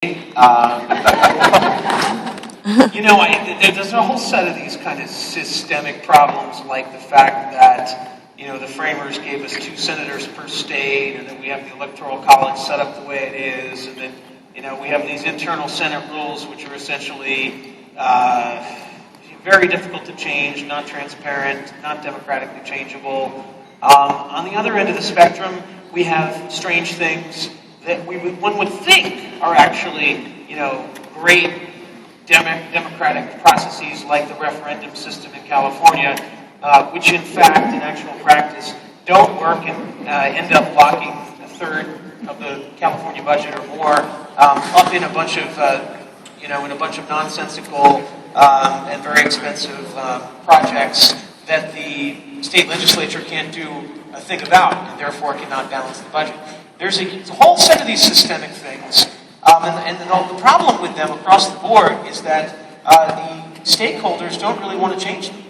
There's a whole set of these kind of systemic problems, like the fact that, the framers gave us 2 senators per state, and then we have the Electoral College set up the way it is, and then, we have these internal Senate rules, which are essentially very difficult to change, not transparent, not democratically changeable. On the other end of the spectrum, we have strange things that one would think are actually, great democratic processes like the referendum system in California, which in fact, in actual practice, don't work and end up locking a third of the California budget or more up in a bunch of, nonsensical and very expensive projects that the state legislature can't do a thing about, and therefore cannot balance the budget. There's a whole set of these systemic things, and the problem with them across the board is that the stakeholders don't really want to change them.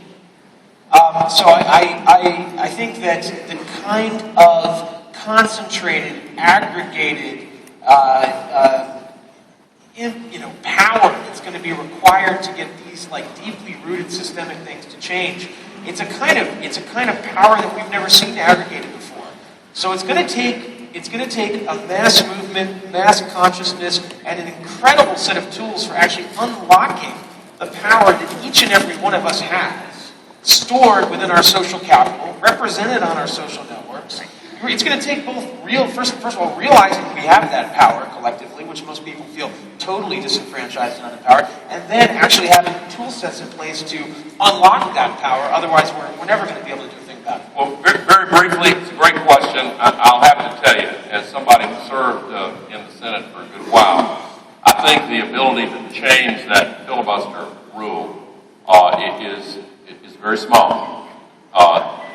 So I think that the kind of concentrated, aggregated, power that's going to be required to get these deeply rooted systemic things to change, it's a kind of power that we've never seen aggregated before. So it's going to take a mass movement, mass consciousness, and an incredible set of tools for actually unlocking the power that each and every one of us has, stored within our social capital, represented on our social networks. It's going to take both first of all, realizing we have that power collectively, which most people feel totally disenfranchised and unempowered, and then actually having tool sets in place to unlock that power. Otherwise, we're never going to be able to do a thing about it. Well, very, very briefly, it's a great question. I'll have to tell you, as somebody who served in the Senate for a good while, I think the ability to change that filibuster rule is very small.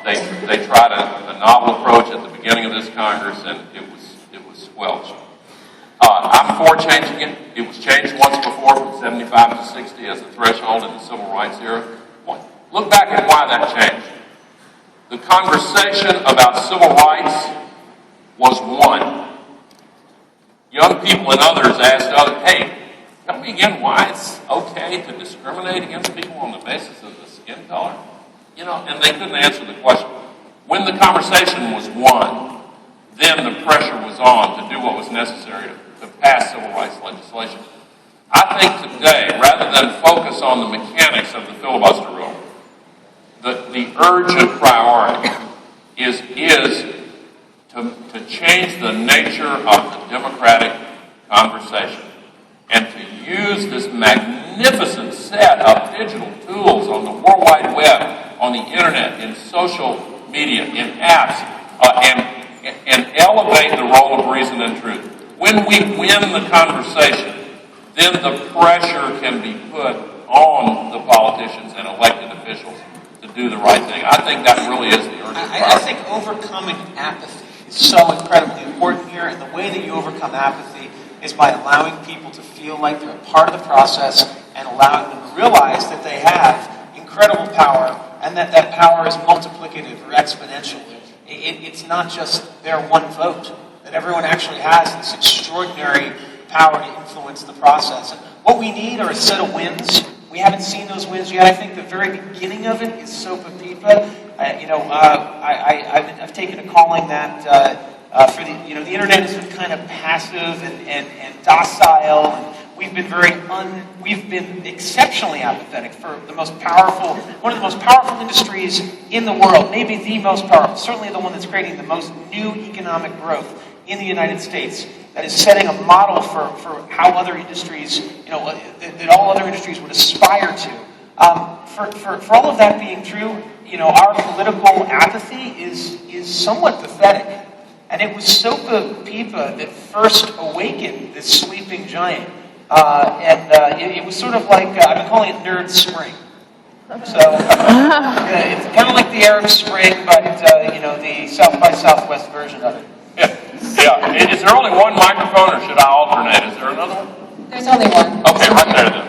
They tried a novel approach at the beginning of this Congress, and it was squelched. I'm for changing it. It was changed once before from 75 to 60 as the threshold in the civil rights era. Look back at why that changed. The conversation about civil rights was one. Young people and others asked others, hey, tell me again why it's okay to discriminate against people on the basis of the skin color? And they couldn't answer the question. When the conversation was won, then the pressure was on to do what was necessary to pass civil rights legislation. I think today, rather than focus on the mechanics of the filibuster rule, the urgent priority is to change the nature of the democratic conversation and to use this magnificent set of digital tools on the World Wide Web, on the internet, in social media, in apps, and elevate the role of reason and truth. When we win the conversation, then the pressure can be put on the politicians and elected officials to do the right thing. I think that really is the urgent priority. I think overcoming apathy is so incredibly important here, and the way that you overcome apathy is by allowing people to feel like they're a part of the process and allowing them to realize that they have incredible power and that power is multiplicative or exponential. It's not just their one vote, that everyone actually has this extraordinary power to influence the process. And what we need are a set of wins. We haven't seen those wins yet. I think the very beginning of it is sopa-pipa. I've taken a calling that for the internet has been kind of passive and docile, and we've been exceptionally apathetic for one of the most powerful industries in the world, maybe the most powerful, certainly the one that's creating the most new economic growth in the United States, that is setting a model for how other industries, that all other industries would aspire to. For all of that being true, our political apathy is somewhat pathetic. And it was sopa-pipa that first awakened this sleeping giant. It was sort of like, I've been calling it Nerd Spring. So, it's kind of like the Arab Spring, but, the South by Southwest version of it. Yeah. Is there only one microphone, or should I alternate? Is there another one? There's only one. Okay, right there then.